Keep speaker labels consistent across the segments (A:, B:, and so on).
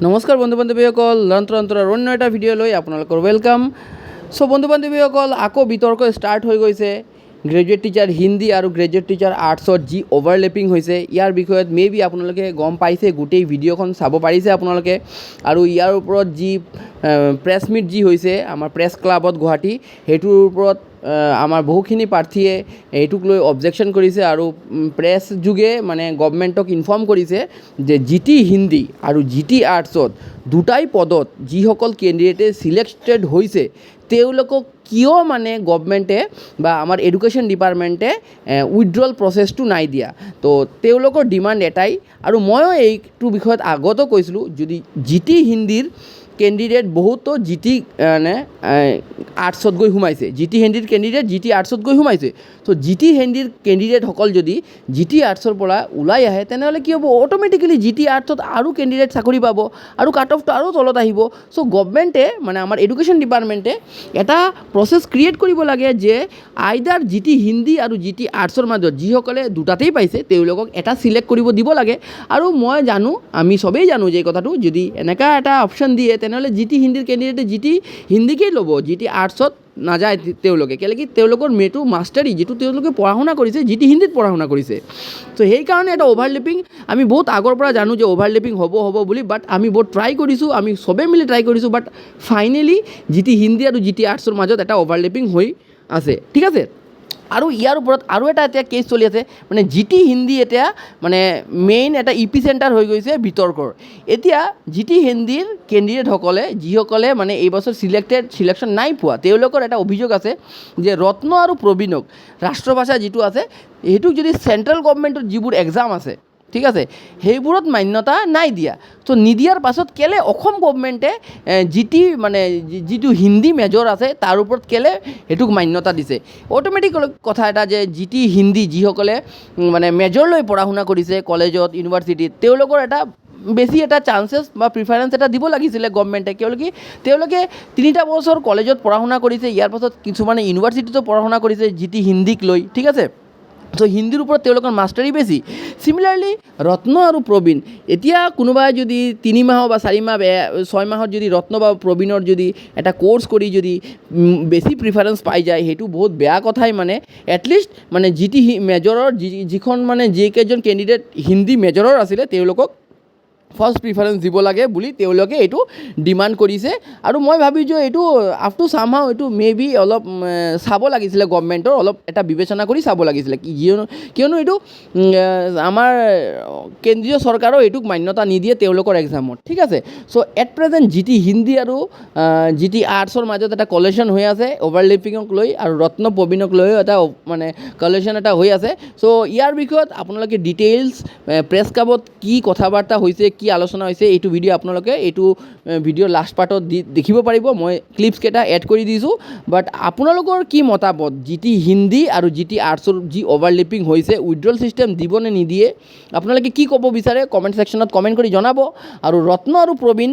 A: নমস্কাৰ বন্ধু বান্ধৱীসকল, লন্ত্ৰৰ অন্য এটা ভিডিঅ'লৈ আপোনালোকৰ ৱেলকাম। চ' বন্ধু বান্ধৱীসকল, আকৌ বিতৰ্ক ষ্টাৰ্ট হৈ গৈছে গ্ৰেজুৱেট টিচাৰ হিন্দী আৰু গ্ৰেজুৱেট টিচাৰ আৰ্টছত যি অভাৰলেপিং হৈছে। ইয়াৰ বিষয়ত মেবি আপোনালোকে গম পাইছে, গোটেই ভিডিঅ'খন চাব পাৰিছে আপোনালোকে। আৰু ইয়াৰ ওপৰত যি প্ৰেছ মিট যি হৈছে আমাৰ প্ৰেছ ক্লাবত গুৱাহাটী, সেইটোৰ ওপৰত আমাৰ বহুখিনি প্ৰাৰ্থীয়ে এইটোক লৈ অবজেকশ্যন কৰিছে আৰু প্ৰেছ যোগে মানে গভৰ্ণমেণ্টক ইনফৰ্ম কৰিছে যে GT হিন্দী আৰু GT আৰ্টছত দুটাই পদত যিসকল কেণ্ডিডেটে ছিলেক্টেড হৈছে তেওঁলোকক কিয় মানে গভৰ্ণমেণ্টে বা আমাৰ এডুকেশ্যন ডিপাৰ্টমেণ্টে উইথড্ৰল প্ৰচেছটো নাই দিয়া। তো তেওঁলোকৰ ডিমাণ্ড এটাই, আৰু ময়ো এইটো বিষয়ত আগতো কৈছিলোঁ, যদি GT হিন্দীৰ কেণ্ডিডেট বহুতো GT মানে আৰ্টছত গৈ সোমাইছে, GT হিন্দীৰ কেণ্ডিডেট GT আৰ্টছত গৈ সোমাইছে। ত' GT হিন্দীৰ কেণ্ডিডেটসকল যদি GT আৰ্টছৰ পৰা ওলাই আহে তেনেহ'লে কি হ'ব, অট'মেটিকেলি GT আৰ্টছত আৰু কেণ্ডিডেট চাকৰি পাব আৰু কাট অফটো আৰু তলত আহিব। চ' গভৰ্ণমেণ্টে মানে আমাৰ এডুকেশ্যন ডিপাৰ্টমেণ্টে এটা প্ৰচেছ ক্ৰিয়েট কৰিব লাগে যে আইদাৰ GT হিন্দী আৰু GT আৰ্টছৰ মাজত যিসকলে দুটাতেই পাইছে তেওঁলোকক এটা ছিলেক্ট কৰিব দিব লাগে। আৰু মই জানো, আমি চবেই জানো যে এই কথাটো, যদি এনেকুৱা এটা অপশ্যন দিয়ে তেনেহ'লে GT হিন্দীৰ কেণ্ডিডেটে GT হিন্দীকেই ল'ব, GT আৰ্টছত নাযায় তেওঁলোকে। কেলৈ কি, তেওঁলোকৰ মেইটো মাষ্টাৰী যিটো তেওঁলোকে পঢ়া শুনা কৰিছে GT হিন্দীত পঢ়া শুনা কৰিছে। ত' সেইকাৰণে এটা অভাৰলেপিং আমি বহুত আগৰ পৰা জানো যে অভাৰলেপিং হ'ব বুলি, বাট আমি বহুত ট্ৰাই কৰিছোঁ, আমি চবেই মিলি ট্ৰাই কৰিছোঁ, বাট ফাইনেলি GT হিন্দী আৰু GT আৰ্টছৰ মাজত এটা অভাৰলেপিং হৈ আছে, ঠিক আছে। আৰু ইয়াৰ ওপৰত আৰু এটা এতিয়া কেছ চলি আছে, মানে GT হিন্দী এতিয়া মানে মেইন এটা ইপি চেণ্টাৰ হৈ গৈছে বিতৰ্কৰ। এতিয়া GT হিন্দীৰ কেণ্ডিডেটসকলে যিসকলে মানে এইবছৰ ছিলেকশ্যন নাই পোৱা, তেওঁলোকৰ এটা অভিযোগ আছে যে ৰত্ন আৰু প্ৰবীণক ৰাষ্ট্ৰভাষা যিটো আছে সেইটোক যদি চেণ্ট্ৰেল গভৰ্ণমেণ্টৰ যিবোৰ এক্সাম আছে, ঠিক আছে, সেইবোৰত মান্যতা নাই দিয়া। ত' নিদিয়াৰ পাছত কেলে অসম গভৰ্ণমেণ্টে GT মানে যিটো হিন্দী মেজৰ আছে তাৰ ওপৰত কেলে সেইটোক মান্যতা দিছে। অট'মেটিক কথা এটা যে GT হিন্দী যিসকলে মানে মেজৰ লৈ পঢ়া শুনা কৰিছে কলেজত ইউনিভাৰ্চিটিত, তেওঁলোকৰ এটা বেছি এটা চান্সেছ বা প্ৰিফাৰেঞ্চ এটা দিব লাগিছিলে গভৰ্ণমেণ্টে। তেওঁলোকে 3টা বছৰ কলেজত পঢ়া শুনা কৰিছে, ইয়াৰ পাছত কিছুমানে ইউনিভাৰ্চিটিতো পঢ়া শুনা কৰিছে GT হিন্দীক লৈ, ঠিক আছে। ত' হিন্দীৰ ওপৰত তেওঁলোকৰ মাষ্টাৰী বেছি। চিমিলাৰলি ৰত্ন আৰু প্ৰবীণ, এতিয়া কোনোবাই যদি 3 মাহ বা 4 মাহ 6 মাহত যদি ৰত্ন বা প্ৰবীণৰ যদি এটা কোৰ্চ কৰি যদি বেছি প্ৰিফাৰেঞ্চ পাই যায়, সেইটো বহুত বেয়া কথাই। মানে এটলিষ্ট মানে GT মেজৰৰ যিখন মানে যিকেইজন কেণ্ডিডেট হিন্দী মেজৰৰ আছিলে তেওঁলোকক ফাৰ্ষ্ট প্ৰিফাৰেঞ্চ দিব লাগে বুলি তেওঁলোকে এইটো ডিমাণ্ড কৰিছে। আৰু মই ভাবিছোঁ এইটো আপ টু চামহাও এইটো মেবি অলপ চাব লাগিছিলে, গভৰ্ণমেণ্টৰ অলপ এটা বিবেচনা কৰি চাব লাগিছিলে, কিয়নো এইটো আমাৰ কেন্দ্ৰীয় চৰকাৰেও এইটোক মান্যতা নিদিয়ে তেওঁলোকৰ এক্সামত, ঠিক আছে। চ' এট প্ৰেজেণ্ট GT হিন্দী আৰু GT আৰ্টছৰ মাজত এটা কলেশ্যন হৈ আছে অভাৰলেপিঙক লৈ, আৰু ৰত্ন প্ৰবীণক লৈও এটা মানে কলেশ্যন এটা হৈ আছে। চ' ইয়াৰ বিষয়ত আপোনালোকে ডিটেইলছ প্ৰেছ ক্লাবত কি কথা বাৰ্তা হৈছে, কি আলোচনা হৈছে, এইটো ভিডিঅ' আপোনালোকে এইটো ভিডিঅ'ৰ লাষ্ট পাৰ্টত দেখিব পাৰিব। মই ক্লিপছকেইটা এড কৰি দিছোঁ। বাট আপোনালোকৰ কি মতামত, GT হিন্দী আৰু GT আৰ্টছৰ যি অভাৰলেপিং হৈছে, উইথড্ৰল ছিষ্টেম দিব নে নিদিয়ে, আপোনালোকে কি ক'ব বিচাৰে কমেণ্ট ছেকশ্যনত কমেণ্ট কৰি জনাব। আৰু ৰত্ন আৰু প্ৰবীণ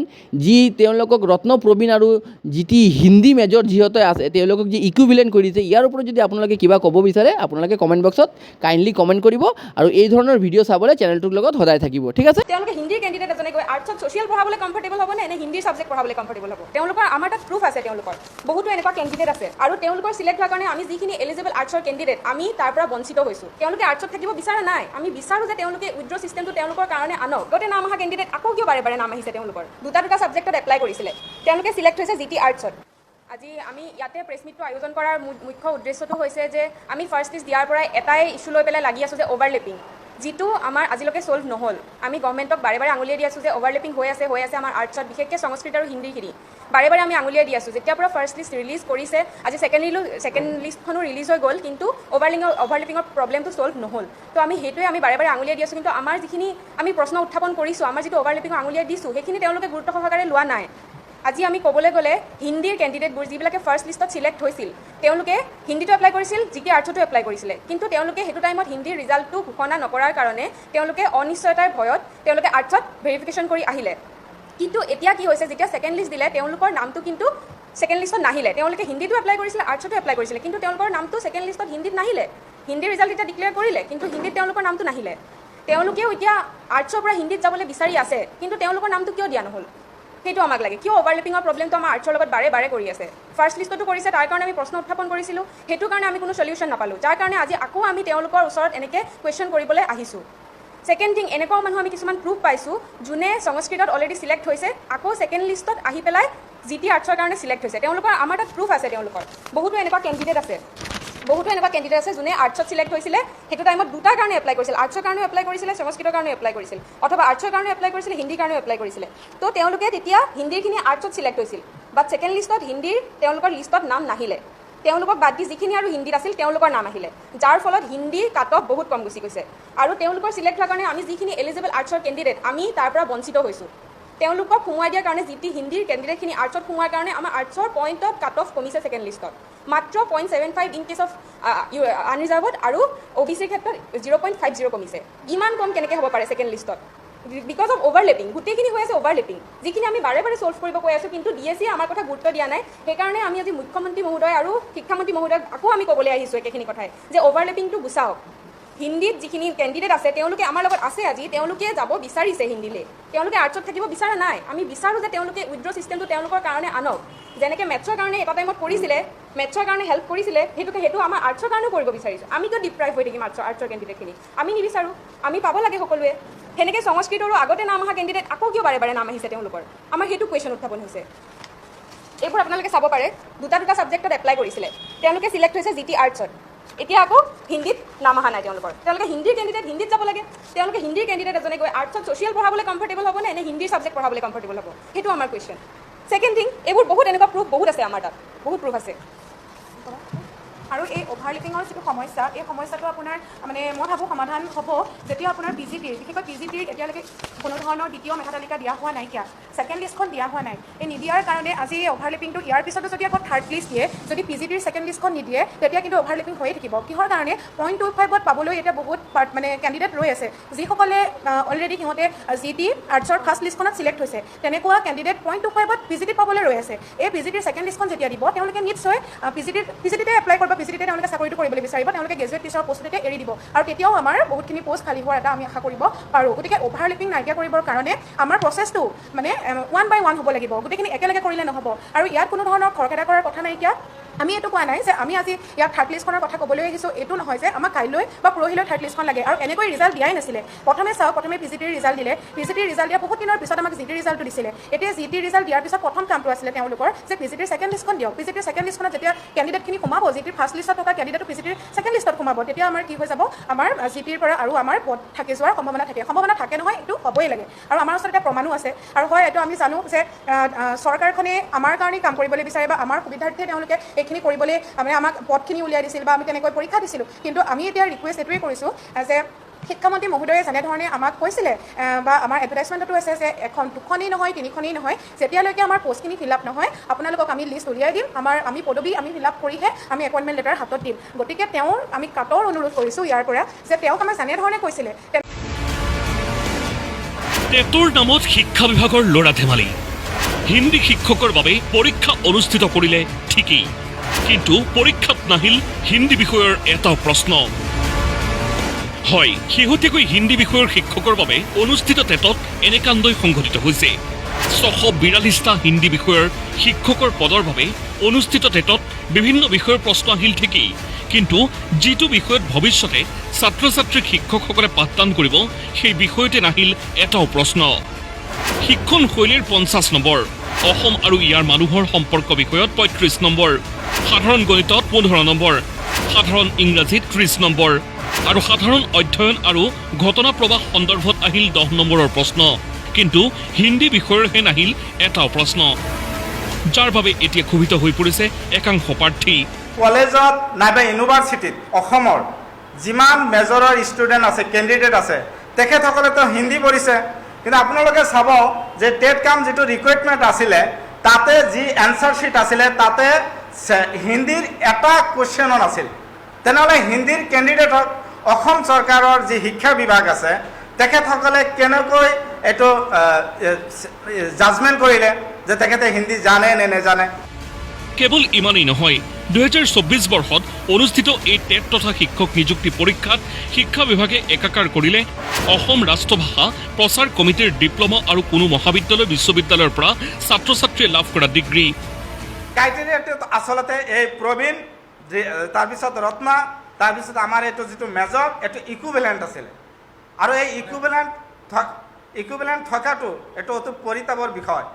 A: তেওঁলোকক ৰত্ন প্ৰবীণ আৰু GT হিন্দী মেজৰ যিহঁতে আছে তেওঁলোকক যি ইকুইভেলেণ্ট কৰিছে, ইয়াৰ ওপৰত যদি আপোনালোকে কিবা ক'ব বিচাৰে আপোনালোকে কমেণ্ট বক্সত কাইণ্ডলি কমেণ্ট কৰিব। আৰু এই ধৰণৰ ভিডিঅ' চাবলৈ চেনেলটোৰ লগত সদায় থাকিব, ঠিক আছে।
B: তেওঁলোকে হিন্দীৰ কেণ্ডিডেট এজনে গৈ আৰ্টছত ছ'চিয়েল পঢ়াবলৈ কমফৰ্টেবল হ'ব নে হিন্দীৰ ছাবজেক্ট পঢ়াবলৈ কমফৰ্টেবল হ'ব? তেওঁলোকৰ আমাৰ তাত প্ৰুফ আছে, তেওঁলোকৰ বহুতো এনেকুৱা কেণ্ডিডেট আছে, আৰু তেওঁলোকৰ চিলেক্ট হোৱাৰ কাৰণে আমি যিখিনি এলিজিবল আৰ্টছৰ কেণ্ডিডেট আমি তাৰ পৰা বঞ্চিত হৈছোঁ। তেওঁলোকে আৰ্টছত থাকিব বিচৰা নাই, আমি বিচাৰোঁ যে তেওঁলোকে উইথড্ৰ ছিষ্টেমটো তেওঁলোকৰ কাৰণে আনক। গোটেই নাম অহা কেণ্ডিডেট আকৌ কিয় বাৰে নাম আহিছে তেওঁলোকৰ? দুটা ছাবজেক্টত এপ্লাই কৰিছিলে, তেওঁলোকে চিলেক্ট হৈছে GT আৰ্টছত। আজি আমি ইয়াতে প্ৰেছ মিটটো আয়োজন কৰাৰ মুখ্য উদ্দেশ্যটো হৈছে যে আমি ফাৰ্ষ্ট লিষ্ট দিয়াৰ পৰাই এটাই ইছ্যু লৈ পেলাই লাগি আছোঁ যে অভাৰলেপিং, যিটো আমাৰ আজিলৈকে ছল্ভ নহ'ল। আমি গভৰ্ণমেণ্টক বাৰে আঙুলিয়াই দি আছোঁ যে অভাৰলেপিং হৈ আছে আমাৰ আৰ্টছত, বিশেষকৈ সংস্কৃত আৰু হিন্দীখিনি বাৰে আমি আঙুলিয়াই দি আছোঁ। যেতিয়াৰ পৰা ফাৰ্ষ্ট লিষ্ট ৰিলিজ কৰিছে, আজি ছেকেণ্ড লিষ্টখনো ৰিলিজ হৈ গ'ল, কিন্তু অভাৰলেপিঙৰ প্ৰব্লেমটো ছল্ভ নহ'ল। তো আমি সেইটোৱে আমি বাৰে আঙুলিয়াই দি আছোঁ। কিন্তু আমাৰ যিখিনি আমি প্ৰশ্ন উত্থাপন কৰিছোঁ, আমাৰ যিটো অভাৰলেপিঙৰ আঙুলিয়াই দিছোঁ, সেইখিনি তেওঁলোকে গুৰুত্ব সহকাৰে লোৱা নাই। আজি আমি ক'বলৈ গ'লে হিন্দীৰ কেণ্ডিডেটবোৰ যিবিলাকে ফাৰ্ষ্ট লিষ্টত ছিলেক্ট হৈছিল, তেওঁলোকে হিন্দীটো এপ্লাই কৰিছিল, GT আৰ্টছতো এপ্লাই কৰিছিলে, কিন্তু তেওঁলোকে সেইটো টাইমত হিন্দীৰ ৰিজাল্টটো ঘোষণা নকৰাৰ কাৰণে তেওঁলোকে অনিশ্চয়তাৰ ভয়ত তেওঁলোকে আৰ্টছত ভেৰিফিকেশ্যন কৰি আহিলে। কিন্তু এতিয়া কি হৈছে, যেতিয়া ছেকেণ্ড লিষ্ট দিলে তেওঁলোকৰ নামটো কিন্তু ছেকেণ্ড লিষ্টত নাহিলে। তেওঁলোকে হিন্দীটো এপ্লাই কৰিছিলে, আৰ্টছতো এপ্লাই কৰিছিলে, কিন্তু তেওঁলোকৰ নামটো ছেকেণ্ড লিষ্টত হিন্দীত নাহিলে। হিন্দীৰ ৰিজাল্ট এতিয়া ডিক্লেয়াৰ কৰিলে, কিন্তু হিন্দীত তেওঁলোকৰ নামটো নাহিলে। তেওঁলোকেও এতিয়া আৰ্টছৰ পৰা হিন্দীত যাবলৈ বিচাৰি আছে, কিন্তু তেওঁলোকৰ নামটো কিয় দিয়া নহ'ল সেইটো আমাক লাগে। কিয় অভাৰলেপিঙৰ প্ৰব্লেমটো আমাৰ আৰ্টছৰ লগত বাৰে বাৰে কৰি আছে? ফাৰ্ষ্ট লিষ্টতো কৰিছে, তাৰ কাৰণে আমি প্ৰশ্ন উত্থাপন কৰিছিলোঁ, সেইটো কাৰণে আমি কোনো সলিউশ্যন নাপালোঁ, যাৰ কাৰণে আজি আকৌ আমি তেওঁলোকৰ ওচৰত এনেকৈ কুৱেশ্যন কৰিবলৈ আহিছোঁ। ছেকেণ্ড থিং, এনেকুৱাও মানুহ আমি কিছুমান প্ৰুফ পাইছোঁ যোনে সংস্কৃতত অলৰেডি চিলেক্ট হৈছে, আকৌ ছেকেণ্ড লিষ্টত আহি পেলাই GT আৰ্টছৰ কাৰণে চিলেক্ট হৈছে। তেওঁলোকৰ আমাৰ তাত প্ৰুফ আছে, তেওঁলোকৰ বহুতো এনেকুৱা কেণ্ডিডেট আছে যোনে আৰ্টছত চিলেক্ট হৈছিলে, সেইটো টাইমত দুটাৰ কাৰণে এপ্লাই কৰিছিল, আৰ্টছৰ কাৰণেও এপ্লাই কৰিছিলে, সংস্কৃতৰ কাৰণেও এপ্লাই কৰিছিল, অথবা আৰ্টছৰ কাৰণেও এপ্লাই কৰিছিলে, হিন্দীৰ কাৰণেও এপ্লাই কৰিছিলে। তো তেওঁলোকে তেতিয়া হিন্দীৰখিনি আৰ্টছত চিলেক্ট হৈছিল, বাট ছেকেণ্ড লিষ্টত হিন্দীৰ তেওঁলোকৰ লিষ্টত নাম নাহিলে। তেওঁলোকক বাদ দি যিখিনি আৰু হিন্দীত আছিল তেওঁলোকৰ নাম আহিলে, যাৰ ফলত হিন্দীৰ কাট অফ বহুত কম গুচি গৈছে। আৰু তেওঁলোকৰ চিলেক্ট হোৱাৰ কাৰণে আমি যিখিনি এলিজিবল আৰ্টছৰ কেণ্ডিডেট, আমি তাৰ পৰা বঞ্চিত হৈছোঁ। তেওঁলোকক সোমোৱাই দিয়াৰ কাৰণে GT হিন্দীৰ কেণ্ডিডেটখিনি আৰ্টছত সোমোৱাৰ কাৰণে আমাৰ আৰ্টছৰ পইণ্ট অফ কাট অফ কমিছে ছেকেণ্ড লিষ্টত, মাত্ৰ 0.75 ইন কেছ অফ আনৰিজাৰ্ভড, আৰু OBCৰ ক্ষেত্ৰত 0.50 কমিছে। ইমান কম কেনেকৈ হ'ব পাৰে ছেকেণ্ড লিষ্টত? বিকজ অফ অভাৰলেপিং, গোটেইখিনি হৈ আছে অভাৰলেপিং, যিখিনি আমি বাৰে বাৰে ছল্ভ কৰিব কৈ আছোঁ, কিন্তু DSE আমাৰ কথা গুৰুত্ব দিয়া নাই। সেইকাৰণে আমি আজি মুখ্যমন্ত্ৰী মহোদয় আৰু শিক্ষামন্ত্ৰী মহোদয়ক আকৌ আমি ক'বলৈ আহিছোঁ একেখিনি কথাই, যে অভাৰলেপিংটো গুচাওক। হিন্দীত যিখিনি কেণ্ডিডেট আছে তেওঁলোকে আমাৰ লগত আছে, আজি তেওঁলোকে যাব বিচাৰিছে হিন্দীলৈ, তেওঁলোকে আৰ্টছত থাকিব বিচৰা নাই। আমি বিচাৰোঁ যে তেওঁলোকে উইথড্ৰ ছিষ্টেমটো তেওঁলোকৰ কাৰণে আনক, যেনেকৈ মেথছৰ কাৰণে এটা টাইমত কৰিছিলে, মেথছৰ কাৰণে হেল্প কৰিছিলে, সেইটো আমাৰ আৰ্টছৰ কাৰণেও কৰিব বিচাৰিছোঁ। আমি কিয় ডিপ্ৰাইভ হৈ থাকিম আৰ্টছৰ কেণ্ডিডেটখিনি? আমি নিবিচাৰোঁ, আমি পাব লাগে সকলোৱে। সেনেকৈ সংস্কৃতৰো আগতে নাম অহা কেণ্ডিডেট আকৌ কিয় বাৰে বাৰে নাম আহিছে তেওঁলোকৰ? আমাৰ সেইটো কুৱেশ্যন উত্থাপন হৈছে। এইবোৰ আপোনালোকে চাব পাৰে, দুটা ছাবজেক্টত এপ্লাই কৰিছিলে, তেওঁলোকে চিলেক্ট হৈছে GT আৰ্টছত, এতিয়া আকৌ হিন্দীত নাম অহা নাই তেওঁলোকৰ। তেওঁলোকে হিন্দীৰ কেণ্ডিডেট হিন্দীত যাব লাগে, তেওঁলোকে হিন্দীৰ কেণ্ডিডেট এজনে গৈ আৰ্টছত ছ'চিয়েল পঢ়াবলৈ কমফৰ্টেবল হ'ব নে হিন্দীৰ ছাবজেক্ট পঢ়াবলৈ কমফৰ্টেবল হ'ব? সেইটো আমাৰ কুৱেশ্যন। ছেকেণ্ড থিং, এইবোৰ বহুত এনেকুৱা প্ৰুফ বহুত আছে আমাৰ তাত, বহুত প্ৰুফ আছে।
C: আৰু এই অভাৰলেপিঙৰ যিটো সমস্যা, এই সমস্যাটো আপোনাৰ মানে মই ভাবোঁ সমাধান হ'ব যেতিয়া আপোনাৰ PGTৰ, বিশেষকৈ PGTৰ এতিয়ালৈকে কোনো ধৰণৰ দ্বিতীয় মেধাতালিকা দিয়া হোৱা নাইকিয়া, ছেকেণ্ড লিষ্টখন দিয়া হোৱা নাই। এই নিদিয়াৰ কাৰণে আজি এই অভাৰলেপিংটো ইয়াৰ পিছতো যদি আকৌ থাৰ্ড লিষ্ট দিয়ে, যদি PGTৰ ছেকেণ্ড লিষ্টখন নিদিয়ে, তেতিয়া কিন্তু অভাৰলেপিং হৈয়ে থাকিব। কিহৰ কাৰণে? 0.25ত পাবলৈ এতিয়া বহুত মানে কেণ্ডিডেট ৰৈ আছে, যিসকলে অলৰেডি সিহঁতে GT আৰ্টছৰ ফাৰ্ষ্ট লিষ্টখনত চিলেক্ট হৈছে, তেনেকুৱা কেণ্ডিডেট 0.25ত PGTত পাবলৈ ৰৈ আছে। এই PGTৰ ছেকেণ্ড লিষ্টখন যেতিয়া দিব, তেওঁলোকে নিশ্চয় PGTতে এপ্লাই কৰিব, PGTতে তেওঁলোকে চাকৰিটো কৰিবলৈ বিচাৰিব, তেওঁলোকে গ্ৰেজুৱেট টিচাৰৰ পষ্টতে এৰি দিব, আৰু তেতিয়াও আমাৰ বহুতখিনি পষ্ট খালী হোৱাৰ এটা আমি আশা কৰিব পাৰোঁ। গতিকে অভাৰলেপিং নাইকিয়া কৰিবৰ কাৰণে আমাৰ প্ৰচেছটো মানে 1 by 1 হ'ব লাগিব, গোটেইখিনি একেলগে কৰিলে নহ'ব। আৰু ইয়াত কোনো ধৰণৰ খৰখেদা কৰাৰ কথা নাইকিয়া। আমি এইটো কোৱা নাই যে আমি আজি ইয়াত থাৰ্ড লিষ্টখনৰ কথা ক'বলৈ আহিছোঁ, এইটো নহয় যে আমাক কাইলৈ বা পৰহিলৈ থাৰ্ড লিষ্টখন লাগে। আৰু এনেকৈ ৰিজাল্ট দিয়াই নাছিলে, প্ৰথমে চাওক, প্ৰথমে PGTৰ ৰিজাল্ট দিলে, PGTৰ ৰিজাল্ট দিয়া বহুত দিনৰ পিছত আমাক GT ৰিজাল্টটো দিছিলে। এতিয়া GT ৰিজাল্ট দিয়াৰ পিছত প্ৰথম কামটো আছিলে তেওঁলোকৰ যে PGTৰ ছেকেণ্ড লিষ্টখন দিয়ক। PGTৰ ছেকেণ্ড লিষ্টখনত যেতিয়া কেণ্ডিডেটখিনি সোমাব, GTৰ ফাৰ্ষ্ট লিষ্টত থকা কেণ্ডিডেটটো PGTৰ ছেকেণ্ড লিষ্টত সোমাব, তেতিয়া আমাৰ কি হৈ যাব, আমাৰ GTৰ পৰা আৰু আমাৰ পদ থাকি যোৱাৰ সম্ভাৱনা থাকে নহয়, এইটো হ'বই লাগে। আৰু আমাৰ ওচৰত এতিয়া প্ৰমাণো আছে, আৰু হয় এইটো আমি জানো যে চৰকাৰখনে আমাৰ কাৰণেই কাম কৰিবলৈ বিচাৰে বা আমাৰ সুবিধাৰ্থে তেওঁলোকে এইখিনি কৰিবলৈ আমাক পদখিনি উলিয়াই দিছিল বা আমি তেনেকৈ পৰীক্ষা দিছিলোঁ। কিন্তু আমি এতিয়া ৰিকুৱেষ্ট এইটোৱেই কৰিছোঁ যে শিক্ষামন্ত্ৰী মহোদয়ে যেনেধৰণে আমাক কৈছিলে বা আমাৰ এডভাৰটাইজমেণ্টতো আছে যে এখন 2খনেই নহয় 3খনেই নহয়, যেতিয়ালৈকে আমাৰ পষ্টখিনি ফিল আপ নহয় আপোনালোকক আমি লিষ্ট উলিয়াই দিম, আমি পদবী আমি ফিল আপ কৰিহে আমি এপইণ্টমেণ্ট লেটাৰ হাতত দিম। গতিকে তেওঁৰ আমি কাটৰ অনুৰোধ কৰিছোঁ ইয়াৰ পৰা যে তেওঁক আমাক যেনেধৰণে কৈছিলে।
D: টেটৰ নামত শিক্ষা বিভাগৰ ল'ৰা ধেমালি, হিন্দী শিক্ষকৰ বাবে পৰীক্ষা অনুষ্ঠিত কৰিলে ঠিকেই, কিন্তু পৰীক্ষাত নাহিল হিন্দী বিষয়ৰ এটা প্ৰশ্ন। হয়, শেহতীয়াকৈ হিন্দী বিষয়ৰ শিক্ষকৰ বাবে অনুষ্ঠিত টেটত এনে কাণ্ডই সংঘটিত হৈছে। 642টা হিন্দী বিষয়ৰ শিক্ষকৰ পদৰ বাবে অনুষ্ঠিত টেটত বিভিন্ন বিষয়ৰ প্ৰশ্ন আহিল ঠিকেই, কিন্তু যিটো বিষয়ত ভৱিষ্যতে ছাত্ৰ ছাত্ৰীক শিক্ষকসকলে পাঠদান কৰিব, সেই বিষয়তে নাহিল এটাও প্ৰশ্ন। শিক্ষণ শৈলীৰ 50 নম্বৰ, অসম আৰু ইয়াৰ মানুহৰ সম্পৰ্ক বিষয়ত 35 নম্বৰ, সাধাৰণ গণিতত 15 নম্বৰ, সাধাৰণ ইংৰাজীত 30 নম্বৰ, আৰু সাধাৰণ অধ্যয়ন আৰু ঘটনা প্ৰবাহ সন্দৰ্ভত আহিল 10 নম্বৰৰ প্ৰশ্ন, কিন্তু হিন্দী বিষয়ৰহে নাহিল এটাও প্ৰশ্ন, যাৰ বাবে এতিয়া ক্ষোভিত হৈ পৰিছে একাংশ প্ৰাৰ্থী।
E: কলেজত নাইবা ইউনিভাৰ্চিটিত অসমৰ যিমান মেজৰৰ ষ্টুডেণ্ট আছে, কেণ্ডিডেট আছে, তেখেতসকলেতো হিন্দী পঢ়িছে, কিন্তু আপোনালোকে চাব যে টেট কাম যিটো ৰিকুৱাৰমেণ্ট আছিলে, তাতে যি এনচাৰ শ্বীট আছিলে তাতে হিন্দীৰ এটা কুৱেশ্যনো নাছিল। তেনেহ'লে হিন্দীৰ কেণ্ডিডেটক অসম চৰকাৰৰ যি শিক্ষা বিভাগ আছে তেখেতসকলে কেনেকৈ এইটো জাজমেণ্ট কৰিলে যে তেখেতে হিন্দী জানে নে নেজানে।
D: কেৱল ইমানেই নহয় 2024 বৰ্ষত অনুষ্ঠিত এই টেট তথা শিক্ষক নিযুক্তি পৰীক্ষাত শিক্ষা বিভাগে একাকাৰ কৰিলে অসম ৰাষ্ট্ৰভাষা প্ৰচাৰ কমিটিৰ ডিপ্ল'মা আৰু কোনো মহাবিদ্যালয় বিশ্ববিদ্যালয়ৰ পৰা ছাত্ৰ ছাত্ৰীয়ে লাভ কৰা ডিগ্ৰী।
E: ক্ৰাইটেৰিয়াটো আচলতে এই প্ৰবীণ তাৰপিছত ৰত্না তাৰপিছত আমাৰ এইটো যিটো মেজৰ এইটো ইকুইভেলেণ্ট আছিলে আৰু এই ইকুইভেলেণ্ট থকাটো এইটো অতি পৰিতাপৰ বিষয়।